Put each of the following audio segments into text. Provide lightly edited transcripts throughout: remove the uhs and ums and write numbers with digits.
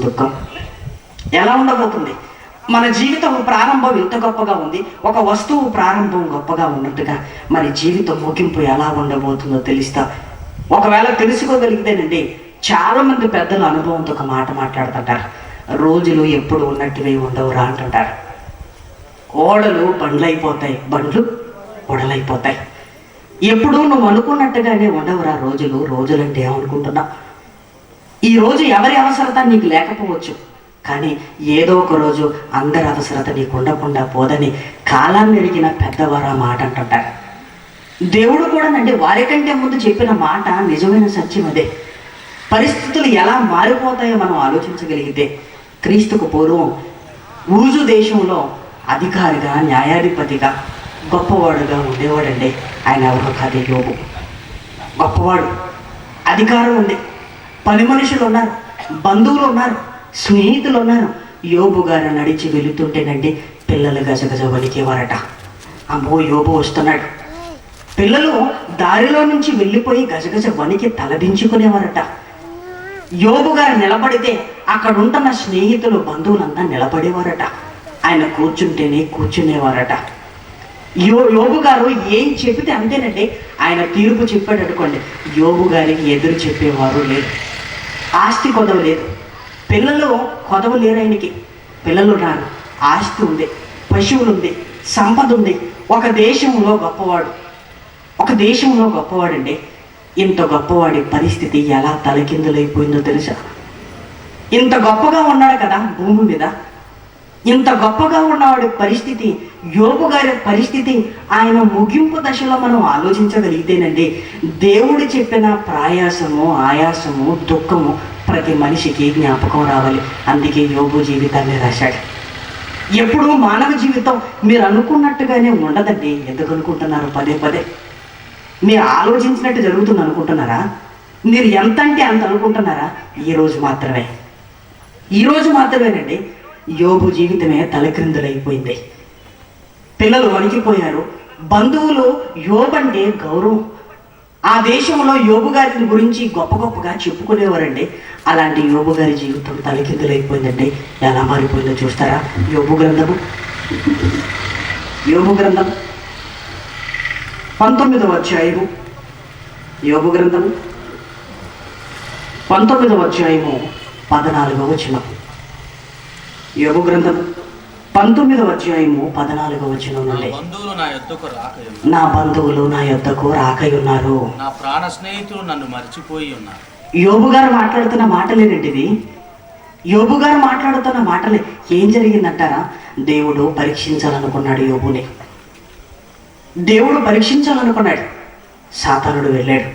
దుఃఖం ఎలా ఉండబోతుంది? మన జీవితం ప్రారంభం ఇంత గొప్పగా ఉంది, ఒక వస్తువు ప్రారంభం గొప్పగా ఉన్నట్టుగా మరి జీవితం ముగింపు ఎలా ఉండబోతుందో తెలుస్తా. ఒకవేళ తెలుసుకోగలిగితేనండి, చాలా మంది పెద్దల అనుభవంతో ఒక మాట మాట్లాడుతుంటారు. రోజులు ఎప్పుడు ఉన్నట్టువే ఉండవురా అంటుంటారు. ఓడలు బండ్లైపోతాయి, బండ్లు ఓడలైపోతాయి. ఎప్పుడు నువ్వు అనుకున్నట్టుగానే ఉండవురా రోజులు. రోజులంటే ఏమనుకుంటున్నావు? ఈ రోజు ఎవరి అవసరత నీకు లేకపోవచ్చు, కానీ ఏదో ఒక రోజు అందరి అవసరత నీకు ఉండకుండా పోదని కాలాన్ని ఎరిగిన పెద్దవారు ఆ మాట అంటుంటారు. దేవుడు కూడానండి వారికంటే ముందు చెప్పిన మాట నిజమైన సత్యం అదే. పరిస్థితులు ఎలా మారిపోతాయో మనం ఆలోచించగలిగితే, క్రీస్తుకు పూర్వం ఊజు దేశంలో అధికారిగా, న్యాయాధిపతిగా, గొప్పవాడుగా ఉండేవాడండి. ఆయన ఎవరో కాదు, యోబు. గొప్పవాడు, అధికారం ఉంది, పని మనుషులు ఉన్నారు, బంధువులు ఉన్నారు, స్నేహితులు ఉన్నారు. యోబు గారు నడిచి వెళుతుంటేనండి పిల్లలు గజగజ వణికేవారట. అమ్మో యోబు వస్తున్నాడు. పిల్లలు దారిలో నుంచి వెళ్ళిపోయి గజగజ వణికి తలదించుకునేవారట. యోబు గారు నిలబడితే అక్కడ ఉంటున్న స్నేహితులు, బంధువులంతా నిలబడేవారట. ఆయన కూర్చుంటేనే కూర్చునేవారట. యోబు గారు ఏం చెబితే అంతేనండి. ఆయన తీర్పు చెప్పాడు అనుకోండి, యోబు గారికి ఎదురు చెప్పేవారు లేదు. ఆస్తి కొదవ లేదు, పిల్లలు కొదవ లేరు. ఆయనకి పిల్లలు ఉన్నారు, ఆస్తి ఉంది, పశువులు ఉంది, సంపద ఉంది. ఒక దేశంలో గొప్పవాడండి. ఇంత గొప్పవాడి పరిస్థితి ఎలా తలకిందులైపోయిందో తెలుసా? ఇంత గొప్పగా ఉన్నాడు కదా భూమి మీద, ఇంత గొప్పగా ఉన్నవాడి పరిస్థితి, యోబు గారి పరిస్థితి, ఆయన ముగింపు దశలో మనం ఆలోచించగలిగితేనండి, దేవుడు చెప్పిన ప్రయాసము, ఆయాసము, దుఃఖము ప్రతి మనిషికి జ్ఞాపకం రావాలి. అందుకే యోబు జీవితాన్ని రాశాడు. ఎప్పుడు మానవ జీవితం మీరు అనుకున్నట్టుగానే ఉండదండి. ఎందుకు అనుకుంటున్నారు? పదే పదే మీరు ఆలోచించినట్టు జరుగుతుంది అనుకుంటున్నారా? మీరు ఎంత అంటే అంత అనుకుంటున్నారా? ఈ రోజు మాత్రమేనండి యోబు జీవితమే తలక్రిందులైపోయింది. పిల్లలు వణికిపోయారు, బంధువులు యోబంటే గౌరవం. ఆ దేశంలో యోబు గారి గురించి గొప్పగా చెప్పుకునేవారండి. అలాంటి యోబు గారి జీవితం తలకిందులైపోయిందండి. ఎలా మారిపోయిందో చూస్తారా? యోబు గ్రంథం 19వ అధ్యాయము, యోబు గ్రంథం 19వ అధ్యాయము 14వ వచనం. యోబు గ్రంథం 19వ అధ్యాయము 14వ వచనం నుండి, నా బంధువులు నా యొద్దకు రాకయున్నారు, నా ప్రాణ స్నేహితులు నన్ను మర్చిపోయి ఉన్నారు. యోబు గారు మాట్లాడుతున్న మాటలేనండి ఇది. యోబు గారు మాట్లాడుతున్న మాటలే. ఏం జరిగిందంటారా? దేవుడు పరీక్షించాలనుకున్నాడు యోబుని. దేవుడు పరీక్షించాలనుకున్నాడు. సాతానుడు వెళ్ళాడు.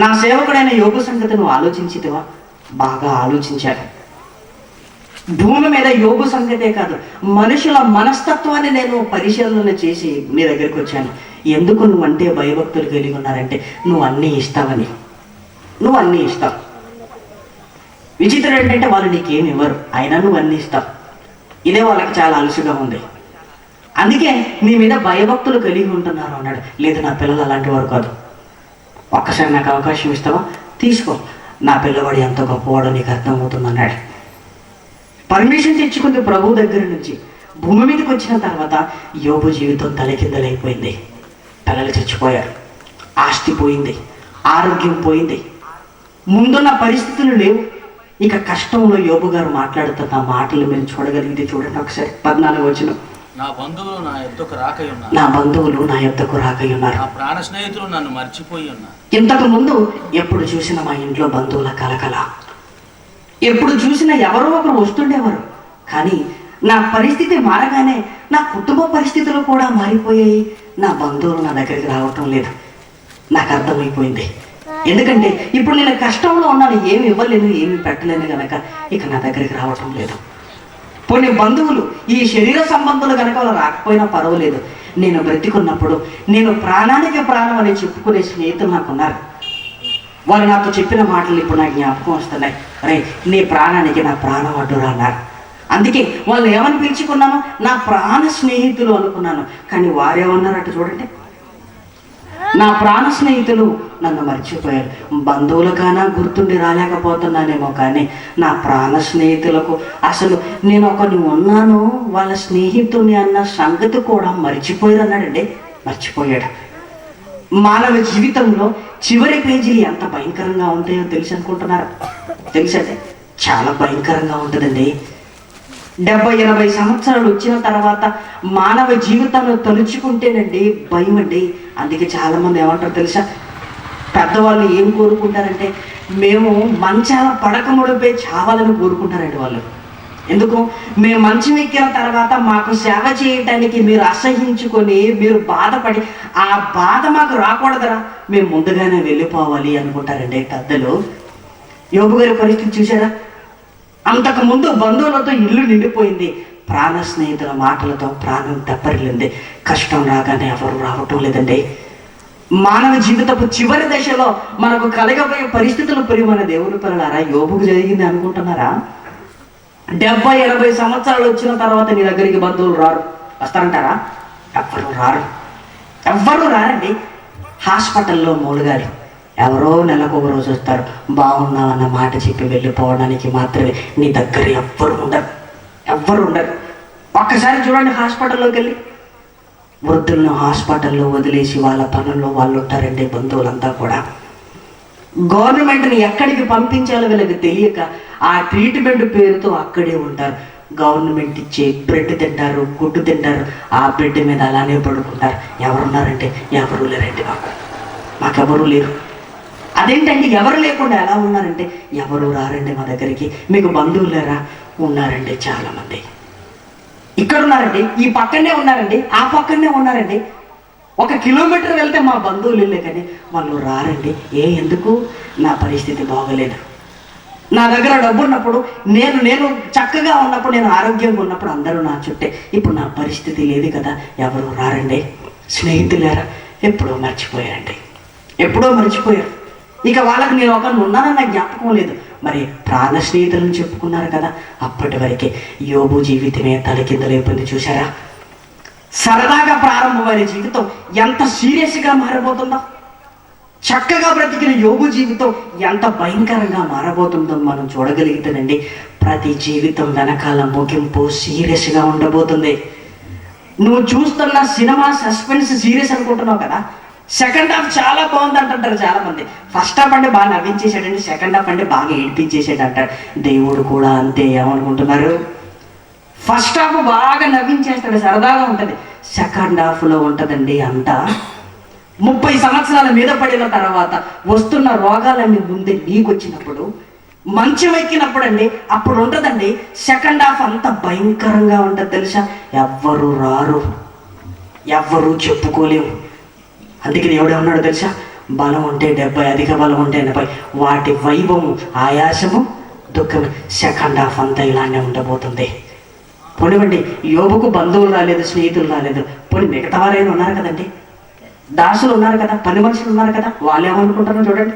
నా సేవకుడైన యోబు సంగతి నువ్వు ఆలోచించితివా? బాగా ఆలోచించాడు. భూమి మీద యోబు సంగతే కాదు, మనుషుల మనస్తత్వాన్ని నేను పరిశీలన చేసి నీ దగ్గరికి వచ్చాను. ఎందుకు నువ్వంటే భయభక్తులు కలిగి ఉన్నారంటే, నువ్వు అన్నీ ఇస్తావు. విచిత్రం ఏంటంటే వాళ్ళు నీకేమి ఇవ్వరు, అయినా నువ్వు అన్నీ ఇస్తావు. ఇదే వాళ్ళకి చాలా అలసుగా ఉంది. అందుకే నీ మీద భయభక్తులు కలిగి ఉంటున్నారు అన్నాడు. లేదు, నా పిల్లలు అలాంటి వారు కాదు. ఒక్కసారి నాకు అవకాశం ఇస్తావా? తీసుకో. నా పిల్లవాడు ఎంత గొప్పవాడో నీకు అర్థమవుతుంది అన్నాడు. పర్మిషన్ తెచ్చుకుంది ప్రభు దగ్గర నుంచి. భూమి మీదకి వచ్చిన తర్వాత యోబు జీవితం తలకిందలైపోయింది. పిల్లలు చచ్చిపోయారు, ఆస్తి పోయింది, ఆరోగ్యం పోయింది, ముందున్న పరిస్థితులు లేవు. ఇక కష్టంలో యోబు గారు మాట్లాడుతున్న మాటలు మీరు చూడగలిగితే చూడండి ఒకసారి. 14వ వచనం, నా బంధువులు నా యొద్దకు రాకయున్నారు, నా ప్రాణ స్నేహితులు నన్ను మర్చిపోయి ఉన్నారు. ఇంతకు ముందు ఎప్పుడు చూసినా మా ఇంట్లో బంధువుల కలకల, ఎప్పుడు చూసినా ఎవరో ఒకరు వస్తుండేవారు. కానీ నా పరిస్థితి మారగానే నా కుటుంబ పరిస్థితులు కూడా మారిపోయాయి. నా బంధువులు నా దగ్గరికి రావటం లేదు. నాకు అర్థమైపోయింది. ఎందుకంటే ఇప్పుడు నేను కష్టంలో ఉన్నాను, ఏమి ఇవ్వలేను, ఏమి పెట్టలేను కనుక ఇక నా దగ్గరికి రావటం లేదు. కొన్ని బంధువులు, ఈ శరీర సంబంధాలు కనుక వాళ్ళు రాకపోయినా పర్వాలేదు, నేను బ్రతికున్నప్పుడు నేను ప్రాణానికి ప్రాణం అని చెప్పుకునే స్నేహితులు నాకున్నారు. వాళ్ళు నాతో చెప్పిన మాటలు ఇప్పుడు నాకు జ్ఞాపకం వస్తున్నాయి. అరే, నీ ప్రాణానికి నా ప్రాణం అడ్డురా అన్నారు. అందుకే వాళ్ళు ఏమని పిలుచుకున్నాను? నా ప్రాణ స్నేహితులు అనుకున్నాను. కానీ వారేమన్నారు అటు చూడండి, నా ప్రాణ స్నేహితులు నన్ను మర్చిపోయారు. బంధువులకైనా గుర్తుండి రాలేకపోతున్నానేమో, కానీ నా ప్రాణ స్నేహితులకు అసలు నేను ఒకరిని ఉన్నాను, వాళ్ళ స్నేహితుని అన్న సంగతి కూడా మర్చిపోయారు అన్నాడండి. మర్చిపోయాడు. మానవ జీవితంలో చివరి పేజీలు ఎంత భయంకరంగా ఉంటాయో తెలుసు అనుకుంటున్నారు? తెలుసండి, చాలా భయంకరంగా ఉంటుందండి. 70-80 సంవత్సరాలు వచ్చిన తర్వాత మానవ జీవితాన్ని తలుచుకుంటేనండి భయం అండి. అందుకే చాలా మంది ఏమంటారు తెలుసా? పెద్దవాళ్ళు ఏం కోరుకుంటారంటే, మేము మంచాల పడకముడిపై చావాలని కోరుకుంటారండి వాళ్ళు. ఎందుకు? మేము మంచం ఎక్కిన తర్వాత మాకు సేవ చేయటానికి మీరు అసహించుకొని, మీరు బాధపడి, ఆ బాధ మాకు రాకూడదురా, మేము ముందుగానే వెళ్ళిపోవాలి అనుకుంటారండి పెద్దలు. యోబు గారి పరిస్థితి చూసారా? అంతకుముందు బంధువులతో ఇల్లు నిండిపోయింది, ప్రాణ స్నేహితుల మాటలతో ప్రాణం దెబ్బరిల్లింది. కష్టం రాగానే ఎవరు రావటం లేదండి. మానవ జీవితపు చివరి దశలో మనకు కలగబోయే పరిస్థితులు ప్రియమైన దేవుని పిల్లలారా యోబుకు జరిగింది అనుకుంటున్నారా? 70-80 సంవత్సరాలు వచ్చిన తర్వాత నీ దగ్గరికి బంధువులు రారు. వస్తారంటారా? ఎవ్వరూ రారండి. హాస్పిటల్లో మూలుగాలి, ఎవరో నెలకు ఒక రోజు వస్తారు, బాగున్నావన్న మాట చెప్పి వెళ్ళిపోవడానికి మాత్రమే నీ దగ్గర ఎవ్వరు ఉండరు. ఒక్కసారి చూడండి, హాస్పిటల్లోకి వెళ్ళి వృద్ధులను హాస్పిటల్లో వదిలేసి వాళ్ళ పనుల్లో వాళ్ళు ఉంటారండి. బంధువులంతా కూడా గవర్నమెంట్ని ఎక్కడికి పంపించాలో వీళ్ళకి తెలియక ఆ ట్రీట్మెంట్ పేరుతో అక్కడే ఉంటారు. గవర్నమెంట్ ఇచ్చే బ్రెడ్ తింటారు, గుడ్డు తింటారు, ఆ బ్రెడ్ మీద అలానే పడుకుంటారు. ఎవరున్నారంటే ఎవరు లేరండి. మాకెవరూ లేరు. అదేంటండి ఎవరు లేకుండా ఎలా ఉన్నారంటే ఎవరు రారండి మా దగ్గరికి. మీకు బంధువులు లేరా? ఉన్నారండి, చాలా మంది ఇక్కడ ఉన్నారండి, ఈ పక్కనే ఉన్నారండి, ఆ పక్కనే ఉన్నారండి. 1 కిలోమీటర్ వెళ్తే మా బంధువులు వెళ్ళే, కానీ వాళ్ళు రారండి. ఎందుకు? నా పరిస్థితి బాగలేదు. నా దగ్గర డబ్బు ఉన్నప్పుడు, నేను చక్కగా ఉన్నప్పుడు, నేను ఆరోగ్యంగా ఉన్నప్పుడు అందరూ నా చుట్టే. ఇప్పుడు నా పరిస్థితి లేదు కదా, ఎవరు రారండి. స్నేహితులేరా? ఎప్పుడో మర్చిపోయారు. ఇక వాళ్ళకి నేను ఒకరిని ఉన్నానన్న జ్ఞాపకం లేదు. మరి ప్రాణ స్నేహితులను చెప్పుకున్నారు కదా, అప్పటి వరకే యోబు జీవితమే తలకిందులైపోయింది. చూసారా? సరదాగా ప్రారంభమైన జీవితం ఎంత సీరియస్గా మారబోతుందో, చక్కగా బ్రతికిన యోబు జీవితం ఎంత భయంకరంగా మారబోతుందో మనం చూడగలిగితేనండి. ప్రతి జీవితం వెనకాల ముగింపు సీరియస్గా ఉండబోతుంది. నువ్వు చూస్తున్న సినిమా సస్పెన్స్ సీరియస్ అనుకుంటున్నావు కదా, సెకండ్ హాఫ్ చాలా బాగుంది అంటుంటారు చాలా మంది. ఫస్ట్ హాఫ్ అంటే బాగా నవ్వించేసాడండి, సెకండ్ హాఫ్ అంటే బాగా ఏడిపించేసాడు అంటారు. దేవుడు కూడా అంతే. ఏమనుకుంటున్నారు? ఫస్ట్ హాఫ్ బాగా నవ్వించేస్తాడు, సరదాగా ఉంటుంది. సెకండ్ హాఫ్లో ఉంటుందండి అంతా 30 సంవత్సరాల మీద పడిన తర్వాత వస్తున్న రోగాలన్నీ ముందే నీకు వచ్చినప్పుడు, మంచం ఎక్కినప్పుడు అండి, అప్పుడు ఉంటుందండి సెకండ్ హాఫ్ అంత భయంకరంగా ఉంటుంది తెలుసా? ఎవ్వరు రారు, ఎవ్వరూ చెప్పుకోలేము. అందుకే దేవుడు ఏమన్నాడు తెలుసా? బలం ఉంటే 70, అధిక బలం ఉంటే 80. వాటి వైభవము, ఆయాసము, దుఃఖము. సెకండ్ హాఫ్ అంతా ఇలానే ఉండబోతుంది. పోనివ్వండి, యోబుకు బంధువులు రాలేదు, స్నేహితులు రాలేదు, పోనీ మిగతా వారైనా ఉన్నారు కదండి, దాసులు ఉన్నారు కదా, పని మనుషులు ఉన్నారు కదా, వాళ్ళు ఏమనుకుంటారో చూడండి.